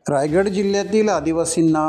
रायगड जिल्ह्यातील आदिवासींना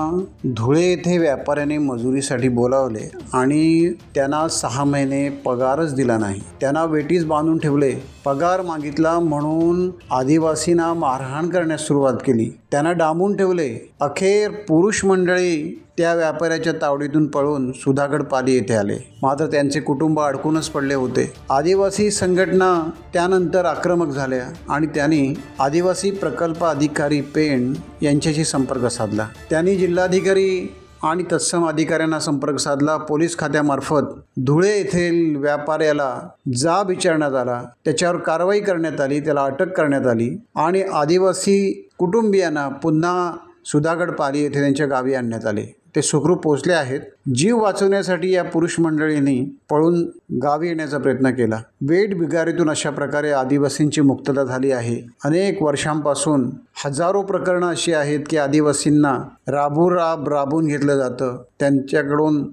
धुळे येथे व्यापाऱ्याने मजुरीसाठी बोलावले आणि त्यांना 6 महिने पगारच दिला नाही। त्यांना वेटीस बांधून ठेवले। पगार मागितला म्हणून आदिवासींना मारहाण करण्यास सुरुवात केली। त्यांना डांबून ठेवले। अखेर पुरुष मंडळी त्या व्यापाऱ्याच्या तावडीतून पळून सुधागड पाली येथे आले, मात्र त्यांचे कुटुंब अडकूनच पडले होते। आदिवासी संघटना त्यानंतर आक्रमक झाल्या आणि त्यांनी आदिवासी प्रकल्प अधिकारी पेण यांच्याशी संपर्क साधला। त्यांनी जिल्हाधिकारी आणि तत्सम अधिकाऱ्यांना संपर्क साधला। पोलीस खात्यामार्फत धुळे येथील व्यापाऱ्याला जाब विचारण्यात आला, त्याच्यावर कारवाई करण्यात आली, त्याला अटक करण्यात आली आणि आदिवासी कुटुंबियांना पुन्हा सुधागड पाली येथे त्यांच्या गावी आणण्यात आले। ते सुखरूप पोहोचले आहेत। जीव वाचवण्यासाठी या पुरुष मंडळींनी पळून गावी येण्याचा प्रयत्न केला। वेठ बिगारीतून अशा प्रकारे आदिवासींची मुक्तता झाली आहे। अनेक वर्षांपासून हजारो प्रकरणं अशी आहेत की आदिवासींना राबून घेतलं जातं, त्यांच्याकडून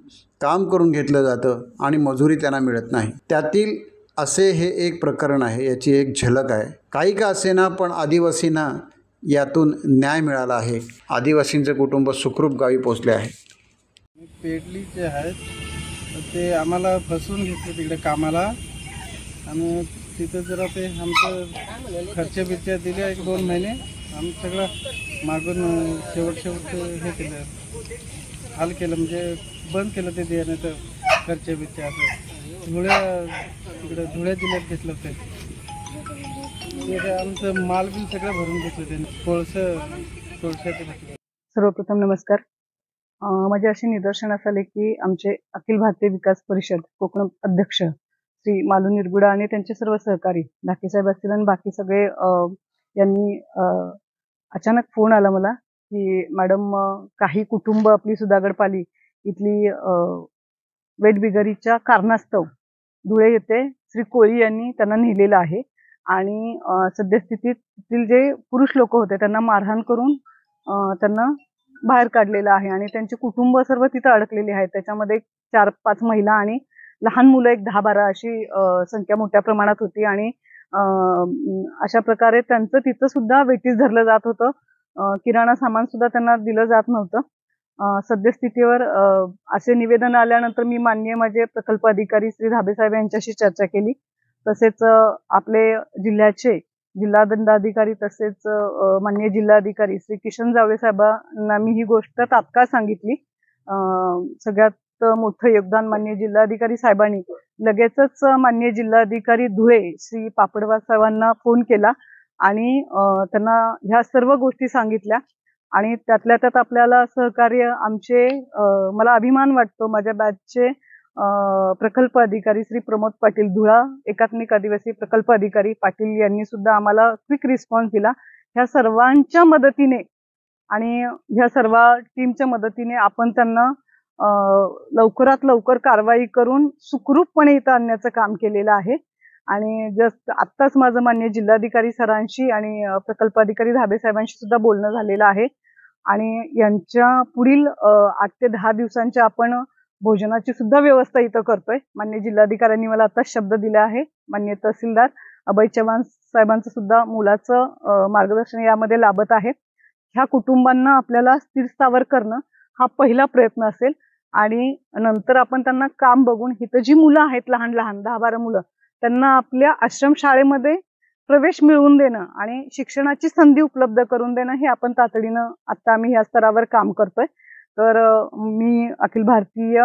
काम करून घेतलं जातं आणि मजुरी त्यांना मिळत नाही। त्यातील असे हे एक प्रकरण आहे, याची एक झलक आहे। काही का असेना पण आदिवासींना यातून न्याय मिळाला आहे। आदिवासींचे कुटुंब सुखरूप गावी पोहोचले आहे। पेडलीचे आहेत, ते आम्हाला फसवून घेतले तिकडे कामाला आणि तिथं जरा ते आमचं खर्च बिर्च दिले 1-2 महिने। आम्ही सगळं मागून शेवट हे केलं, हाल केलं, म्हणजे बंद केलं ते देणं तर खर्च बिर्च असं तिकडे धुळे जिल्ह्यात घेतलं ते आमचं माल बिल सगळं भरून घेतलं त्यांनी कोळशाचं घेतलं। सर्वप्रथम नमस्कार। माझे असे निदर्शनास आले की आमचे अखिल भारतीय विकास परिषद कोकण अध्यक्ष श्री मालू निरगुडा आणि त्यांचे सर्व सहकारी ढाकेसाहेब असतील आणि बाकी सगळे यांनी अचानक फोन आला मला की मॅडम काही कुटुंब आपली सुधागड पाली इथली वेठबिगारीच्या कारणास्तव धुळे येथे श्री कोळी यांनी त्यांना नेलेलं आहे आणि सद्यस्थितीतील जे पुरुष लोक होते त्यांना मारहाण करून त्यांना बाहेर काढलेलं आहे आणि त्यांचे कुटुंब सर्व तिथं अडकलेले आहेत। त्याच्यामध्ये 4-5 महिला आणि लहान मुलं 10-12 अशी संख्या मोठ्या प्रमाणात होती आणि अशा प्रकारे त्यांचं तिथं सुद्धा वेटीस धरलं जात होतं। किराणा सामान सुद्धा त्यांना दिलं जात नव्हतं। सद्यस्थितीवर असे निवेदन आल्यानंतर मी माननीय माझे प्रकल्प अधिकारी श्री धाबेसाहेब यांच्याशी चर्चा केली। तसेच आपले जिल्ह्याचे जिल्हा दंडाधिकारी तसेच माननीय जिल्हाधिकारी श्री किशन जावळे साहेबांना मी ही गोष्ट तात्काळ सांगितली। सगळ्यात मोठं योगदान माननीय जिल्हाधिकारी साहेबांनी लगेचच माननीय जिल्हाधिकारी धुळे श्री पापडवार साहेबांना फोन केला आणि त्यांना ह्या सर्व गोष्टी सांगितल्या आणि त्यातल्या त्यात आपल्याला सहकार्य आमचे मला अभिमान वाटतो माझ्या बॅचचे प्रकल्प अधिकारी श्री प्रमोद पाटील धुळा एकात्मिक आदिवासी प्रकल्प अधिकारी पाटील यांनी सुद्धा आम्हाला क्विक रिस्पॉन्स दिला। ह्या सर्वांच्या मदतीने आणि ह्या सर्व टीमच्या मदतीने आपण त्यांना लवकरात लवकर कारवाई करून सुखरूपपणे इथं आणण्याचं काम केलेलं आहे। आणि जस्ट आत्ताच माझं माननीय जिल्हाधिकारी सरांशी आणि प्रकल्प अधिकारी धाबे साहेबांशी सुद्धा बोलणं झालेलं आहे आणि यांच्या पुढील 8 ते 10 दिवसांच्या आपण भोजनाची सुद्धा व्यवस्था इथं करतोय। माननीय जिल्हाधिकाऱ्यांनी मला आता शब्द दिला आहे। माननीय तहसीलदार अभय चव्हाण साहेबांचं सुद्धा मुलाचं मार्गदर्शन यामध्ये लाभत आहे। ह्या कुटुंबांना आपल्याला स्थिर स्थावर करणं हा पहिला प्रयत्न असेल आणि नंतर आपण त्यांना काम बघून इथं जी मुलं आहेत लहान 10-12 मुलं त्यांना आपल्या आश्रमशाळेमध्ये प्रवेश मिळवून देणं आणि शिक्षणाची संधी उपलब्ध करून देणं हे आपण तातडीनं आता आम्ही या स्तरावर काम करतोय। तर मी अखिल भारतीय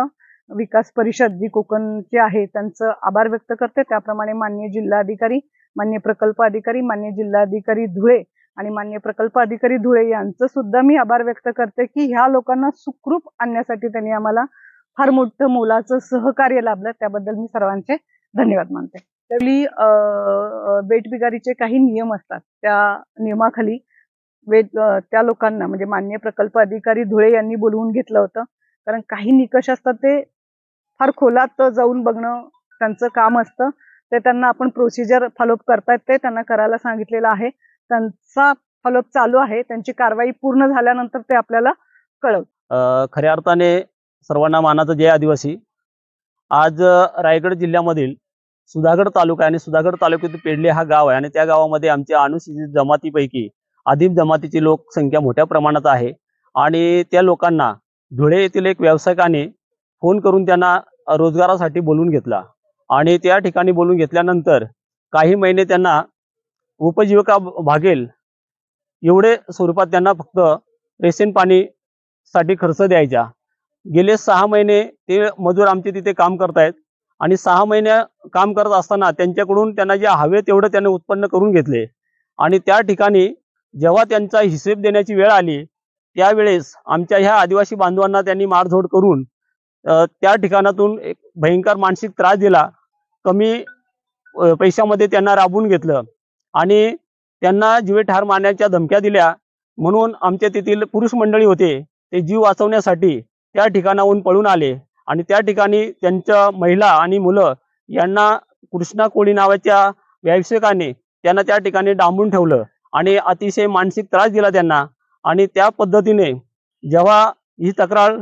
विकास परिषद जी कोकणची आहे त्यांचं आभार व्यक्त करते। त्याप्रमाणे माननीय जिल्हाधिकारी, माननीय प्रकल्प अधिकारी, माननीय जिल्हाधिकारी धुळे आणि माननीय प्रकल्प अधिकारी धुळे यांचं सुद्धा मी आभार व्यक्त करते की ह्या लोकांना सुखरूप आणण्यासाठी त्यांनी आम्हाला फार मोठं मोलाचं सहकार्य लाभलं। त्याबद्दल मी सर्वांचे धन्यवाद मानते। त्यावेळी वेठबिगारीचे काही नियम असतात, त्या नियमाखाली त्या लोकांना म्हणजे माननीय प्रकल्प अधिकारी धुळे यांनी बोलवून घेतलं होतं, कारण काही निकष असतात ते फार खोलात जाऊन बघणं त्यांचं काम असतं। ते त्यांना आपण प्रोसिजर फॉलोअप करतायत ते त्यांना करायला सांगितलेलं आहे। त्यांचा फॉलोअप चालू आहे। त्यांची कारवाई पूर्ण झाल्यानंतर ते आपल्याला कळवतील। खऱ्या अर्थाने सर्वांना मानाचं जय आदिवासी। आज रायगड जिल्ह्यामधील सुधागड तालुका आणि सुधागड तालुक्यातील पेडले हा गाव आहे आणि त्या गावामध्ये आमच्या अनुसूचित जमातीपैकी आदिम जमातीची लोकसंख्या मोठ्या प्रमाणात आहे आणि त्या लोकांना धुळे येथील एक व्यावसायिकाने फोन करून त्यांना रोजगारासाठी बोलवून घेतला आणि त्या ठिकाणी बोलवून घेतल्यानंतर काही महिने त्यांना उपजीविका भागेल एवढे स्वरूपात त्यांना फक्त रेशन पाणी साठी खर्च द्यायचा। गेले 6 महिने ते मजूर आमचे तिथे काम करतायत आणि 6 महिने काम करत असताना त्यांच्याकडून त्यांना जे हवे तेवढं त्यांनी उत्पन्न करून घेतले आणि त्या ठिकाणी जेव्हा त्यांचा हिशेब देण्याची वेळ आली त्यावेळेस आमच्या ह्या आदिवासी बांधवांना त्यांनी मारझोड करून त्या ठिकाणातून एक भयंकर मानसिक त्रास दिला। कमी पैशामध्ये त्यांना राबवून घेतलं आणि त्यांना जीवे ठार मारण्याच्या धमक्या दिल्या। म्हणून आमच्या तेथील पुरुष मंडळी होते ते जीव वाचवण्यासाठी त्या ठिकाणाहून पळून आले आणि त्या ठिकाणी त्यांच्या महिला आणि मुलं यांना कृष्णा कोळी नावाच्या व्यावसायिकाने त्यांना त्या ठिकाणी डांबून ठेवलं आणि अतिशय मानसिक त्रास दिला त्यांना। आणि त्या पद्धतीने जेव्हा ही तक्रार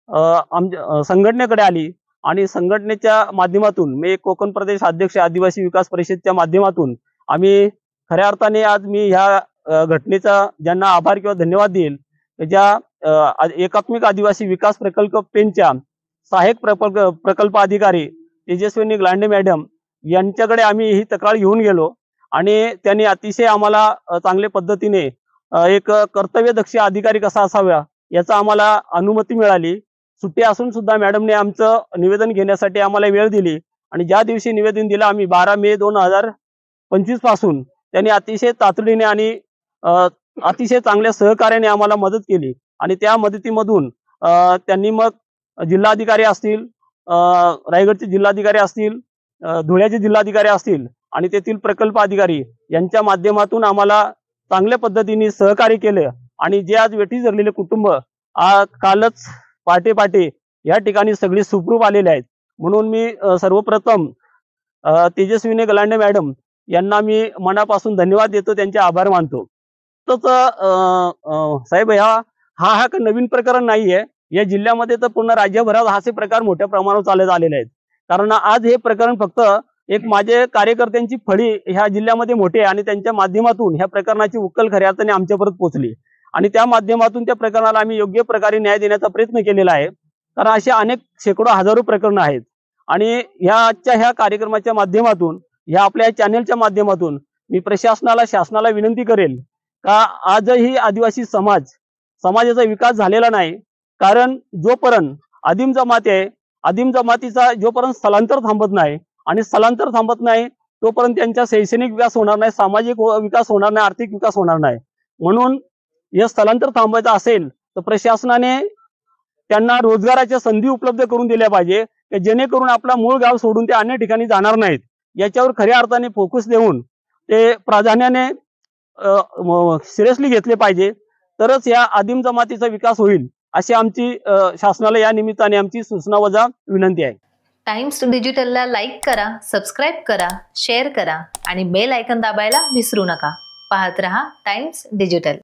आमच्या संघटनेकडे आली आणि संघटनेच्या माध्यमातून मी कोकण प्रदेश अध्यक्ष आदिवासी विकास परिषदच्या माध्यमातून आम्ही खऱ्या अर्थाने आज मी ह्या घटनेचा ज्यांना आभार किंवा धन्यवाद देईल ज्या एकात्मिक आदिवासी विकास प्रकल्प पेनच्या सहाय्यक प्रकल्प अधिकारी तेजस्विनी ग्लांडे मॅडम यांच्याकडे आम्ही ही तक्रार घेऊन गेलो आणि त्यांनी अतिशय आम्हाला चांगल्या पद्धतीने एक कर्तव्यदक्ष अधिकारी कसा असावा याचा आम्हाला अनुमती मिळाली। सुट्टी असून सुद्धा मॅडमने आमचं निवेदन घेण्यासाठी आम्हाला वेळ दिली आणि ज्या दिवशी निवेदन दिलं आम्ही 12 मे 2025 पासून त्यांनी अतिशय तातडीने आणि अतिशय चांगल्या सहकार्याने आम्हाला मदत केली आणि त्या मदतीमधून त्यांनी मग जिल्हाधिकारी असतील, रायगडचे जिल्हाधिकारी असतील, धुळ्याचे जिल्हाधिकारी असतील आणि तेथील प्रकल्प अधिकारी यांच्या माध्यमातून आम्हाला चांगल्या पद्धतीने सहकार्य केले आणि जे आज वेठी धरलेले कुटुंब कालच पहाटे या ठिकाणी सगळे सुखरूप आलेले आहेत। म्हणून मी सर्वप्रथम तेजस्विनी गलांडे मॅडम यांना मी मनापासून धन्यवाद देतो, त्यांचे आभार मानतो। तसं साहेब हा नवीन प्रकरण नाहीये, या जिल्ह्यामध्ये तर पूर्ण राज्यभरात हाचे प्रकार मोठ्या प्रमाणावर चालत आलेले आहेत। कारण आज हे प्रकरण फक्त एक माझे कार्यकर्त्यांची फळी ह्या जिल्ह्यामध्ये मोठी आहे आणि त्यांच्या माध्यमातून ह्या प्रकरणाची उकल खऱ्या अर्थाने आमच्यापर्यंत पोहोचली आणि त्या माध्यमातून त्या प्रकरणाला आम्ही योग्य प्रकारे न्याय देण्याचा प्रयत्न केलेला आहे। कारण असे अनेक शेकडो हजारो प्रकरणं आहेत आणि ह्या कार्यक्रमाच्या माध्यमातून ह्या आपल्या चॅनेलच्या माध्यमातून मी प्रशासनाला शासनाला विनंती करेल का आजही आदिवासी समाजाचा विकास झालेला नाही। कारण जोपर्यंत आदिम जमाती आहे, आदिम जमातीचा जोपर्यंत स्थलांतर थांबत नाही आणि स्थलांतर थांबत नाही तोपर्यंत त्यांचा शैक्षणिक विकास होणार नाही, सामाजिक विकास होणार नाही, आर्थिक विकास होणार नाही। म्हणून हे स्थलांतर थांबवायचं असेल तर प्रशासनाने त्यांना रोजगाराच्या संधी उपलब्ध करून दिल्या पाहिजे जेणेकरून आपला मूळ गाव सोडून ते अन्य ठिकाणी जाणार नाहीत। याच्यावर खऱ्या अर्थाने फोकस देऊन ते प्राधान्याने सिरियसली घेतले पाहिजे, तरच या आदिम जमातीचा विकास होईल अशी आमची शासनाला या निमित्ताने आमची सूचना वजा विनंती आहे। टाइम्स डिजिटलला लाईक करा, सबस्क्राईब करा, शेअर करा आणि बेल आयकॉन दाबायला विसरू नका। पाहत रहा टाइम्स डिजिटल।